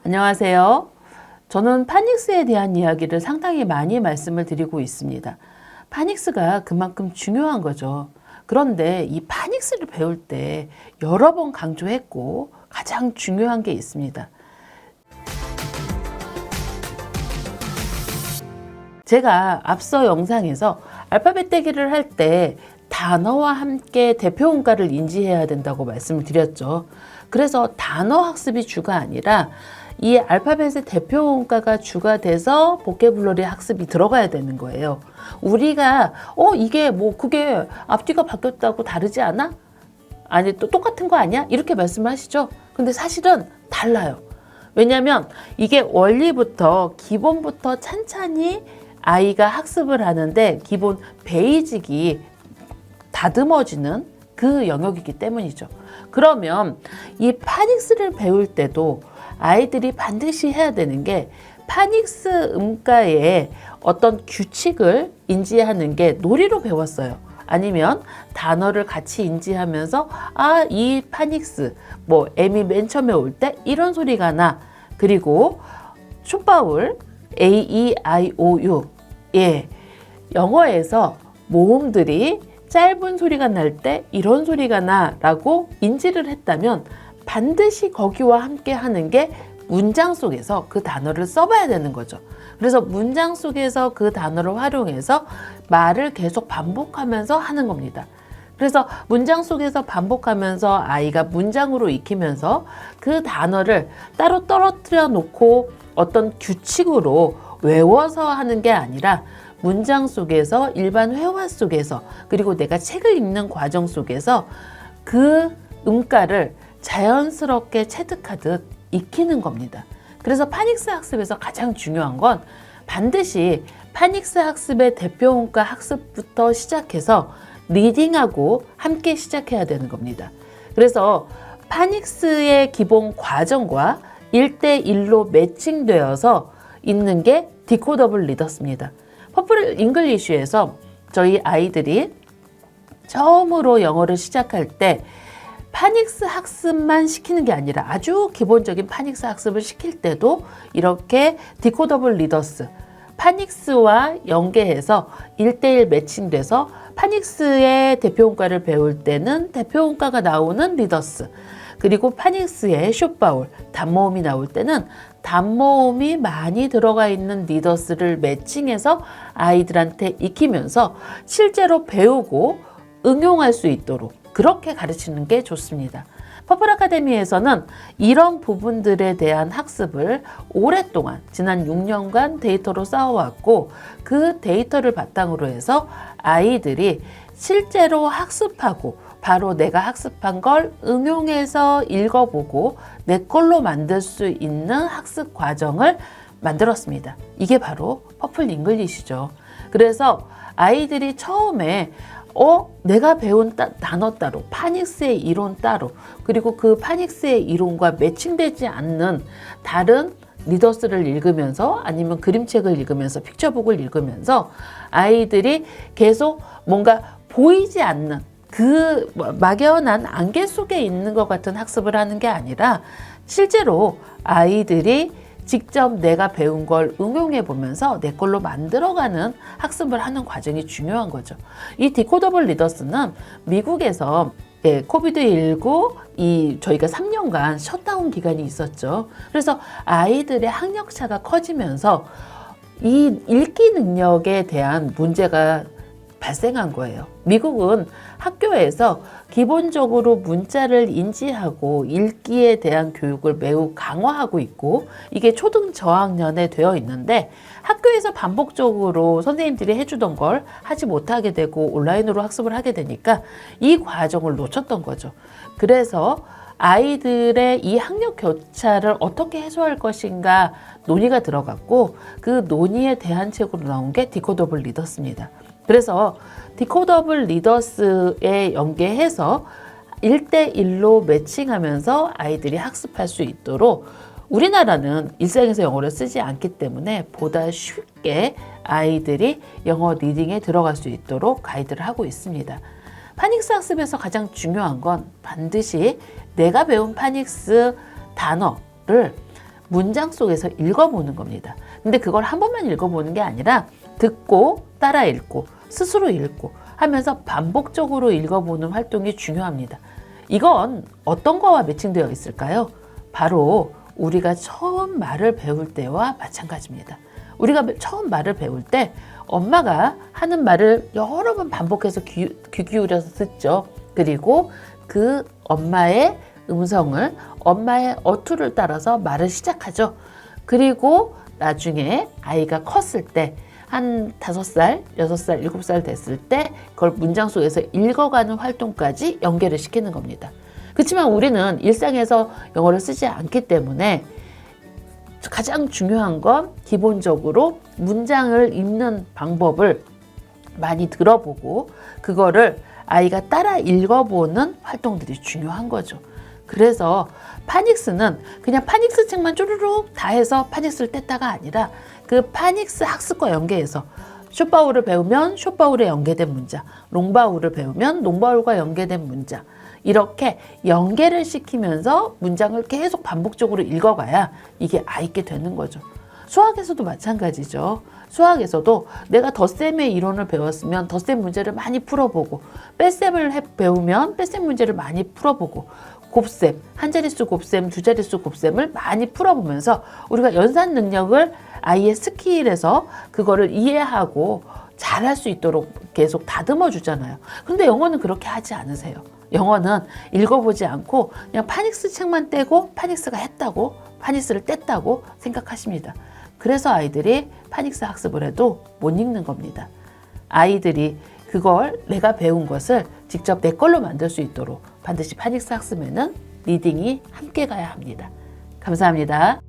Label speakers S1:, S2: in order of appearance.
S1: 안녕하세요. 저는 파닉스에 대한 이야기를 상당히 많이 말씀을 드리고 있습니다. 파닉스가 그만큼 중요한 거죠. 그런데 이 파닉스를 배울 때 여러 번 강조했고 가장 중요한 게 있습니다. 제가 앞서 영상에서 알파벳 떼기를 할 때 단어와 함께 대표 음가를 인지해야 된다고 말씀을 드렸죠. 그래서 단어 학습이 주가 아니라 이 알파벳의 대표 음가가 주가 돼서 보케블러리 학습이 들어가야 되는 거예요. 우리가 이게 그게 앞뒤가 바뀌었다고 다르지 않아? 아니 또 똑같은 거 아니야? 이렇게 말씀을 하시죠. 근데 사실은 달라요. 왜냐하면 이게 원리부터 기본부터 찬찬히 아이가 학습을 하는데 기본 베이직이 다듬어지는 그 영역이기 때문이죠. 그러면 이 파닉스를 배울 때도 아이들이 반드시 해야 되는 게 파닉스 음가의 어떤 규칙을 인지하는 게 놀이로 배웠어요. 아니면 단어를 같이 인지하면서 이 파닉스 M이 맨 처음에 올 때 이런 소리가 나. 그리고 숏바울 A, E, I, O, U 영어에서 모음들이 짧은 소리가 날 때 이런 소리가 나 라고 인지를 했다면 반드시 거기와 함께 하는 게 문장 속에서 그 단어를 써봐야 되는 거죠. 그래서 문장 속에서 그 단어를 활용해서 말을 계속 반복하면서 하는 겁니다. 그래서 문장 속에서 반복하면서 아이가 문장으로 익히면서 그 단어를 따로 떨어뜨려 놓고 어떤 규칙으로 외워서 하는 게 아니라 문장 속에서 일반 회화 속에서 그리고 내가 책을 읽는 과정 속에서 그 음가를 자연스럽게 체득하듯 익히는 겁니다. 그래서 파닉스 학습에서 가장 중요한 건 반드시 파닉스 학습의 대표 음가 학습부터 시작해서 리딩하고 함께 시작해야 되는 겁니다. 그래서 파닉스의 기본 과정과 1대1로 매칭되어서 있는 게 디코더블 리더스입니다. 퍼플 잉글리쉬에서 저희 아이들이 처음으로 영어를 시작할 때 파닉스 학습만 시키는 게 아니라 아주 기본적인 파닉스 학습을 시킬 때도 이렇게 디코더블 리더스, 파닉스와 연계해서 1대1 매칭돼서 파닉스의 대표 음가를 배울 때는 대표 음가가 나오는 리더스, 그리고 파닉스의 숏바울, 단모음이 나올 때는 단모음이 많이 들어가 있는 리더스를 매칭해서 아이들한테 익히면서 실제로 배우고 응용할 수 있도록 그렇게 가르치는 게 좋습니다. 퍼플 아카데미에서는 이런 부분들에 대한 학습을 오랫동안 지난 6년간 데이터로 쌓아왔고 그 데이터를 바탕으로 해서 아이들이 실제로 학습하고 바로 내가 학습한 걸 응용해서 읽어보고 내 걸로 만들 수 있는 학습 과정을 만들었습니다. 이게 바로 퍼플 잉글리시죠. 그래서 아이들이 처음에 내가 배운 단어 따로, 파닉스의 이론 따로, 그리고 그 파닉스의 이론과 매칭되지 않는 다른 리더스를 읽으면서 아니면 그림책을 읽으면서 픽처북을 읽으면서 아이들이 계속 뭔가 보이지 않는 그 막연한 안개 속에 있는 것 같은 학습을 하는 게 아니라 실제로 아이들이 직접 내가 배운 걸 응용해 보면서 내 걸로 만들어가는 학습을 하는 과정이 중요한 거죠. 이 디코더블 리더스는 미국에서 코비드19 저희가 3년간 셧다운 기간이 있었죠. 그래서 아이들의 학력차가 커지면서 이 읽기 능력에 대한 문제가 발생한 거예요. 미국은 학교에서 기본적으로 문자를 인지하고 읽기에 대한 교육을 매우 강화하고 있고 이게 초등 저학년에 되어 있는데 학교에서 반복적으로 선생님들이 해주던 걸 하지 못하게 되고 온라인으로 학습을 하게 되니까 이 과정을 놓쳤던 거죠. 그래서 아이들의 이 학력 격차를 어떻게 해소할 것인가 논의가 들어갔고 그 논의에 대안책으로 나온 게 디코더블 리더스입니다. 그래서 디코더블 리더스에 연계해서 1대1로 매칭하면서 아이들이 학습할 수 있도록 우리나라는 일상에서 영어를 쓰지 않기 때문에 보다 쉽게 아이들이 영어 리딩에 들어갈 수 있도록 가이드를 하고 있습니다. 파닉스 학습에서 가장 중요한 건 반드시 내가 배운 파닉스 단어를 문장 속에서 읽어보는 겁니다. 근데 그걸 한 번만 읽어보는 게 아니라 듣고 따라 읽고 스스로 읽고 하면서 반복적으로 읽어보는 활동이 중요합니다. 이건 어떤 거와 매칭되어 있을까요? 바로 우리가 처음 말을 배울 때와 마찬가지입니다. 우리가 처음 말을 배울 때 엄마가 하는 말을 여러 번 반복해서 귀 기울여서 듣죠. 그리고 그 엄마의 음성을, 엄마의 어투를 따라서 말을 시작하죠. 그리고 나중에 아이가 컸을 때 한 5살, 6살, 7살 됐을 때 그걸 문장 속에서 읽어가는 활동까지 연계를 시키는 겁니다. 그렇지만 우리는 일상에서 영어를 쓰지 않기 때문에 가장 중요한 건 기본적으로 문장을 읽는 방법을 많이 들어보고 그거를 아이가 따라 읽어보는 활동들이 중요한 거죠. 그래서 파닉스는 그냥 파닉스 책만 쪼르륵 다 해서 파닉스를 뗐다가 아니라 그 파닉스 학습과 연계해서 숏바울을 배우면 숏바울에 연계된 문장, 롱바울을 배우면 롱바울과 연계된 문장, 이렇게 연계를 시키면서 문장을 계속 반복적으로 읽어가야 이게 아이게 되는 거죠. 수학에서도 마찬가지죠. 수학에서도 내가 덧셈의 이론을 배웠으면 덧셈 문제를 많이 풀어보고, 뺄셈을 배우면 뺄셈 문제를 많이 풀어보고, 곱셈, 한 자릿수 곱셈, 두 자릿수 곱셈을 많이 풀어보면서 우리가 연산 능력을 아이의 스킬에서 그거를 이해하고 잘할 수 있도록 계속 다듬어 주잖아요. 근데 영어는 그렇게 하지 않으세요. 영어는 읽어보지 않고 그냥 파닉스 책만 떼고 파닉스가 했다고, 파닉스를 뗐다고 생각하십니다. 그래서 아이들이 파닉스 학습을 해도 못 읽는 겁니다. 아이들이 그걸 내가 배운 것을 직접 내 걸로 만들 수 있도록 반드시 파닉스 학습에는 리딩이 함께 가야 합니다. 감사합니다.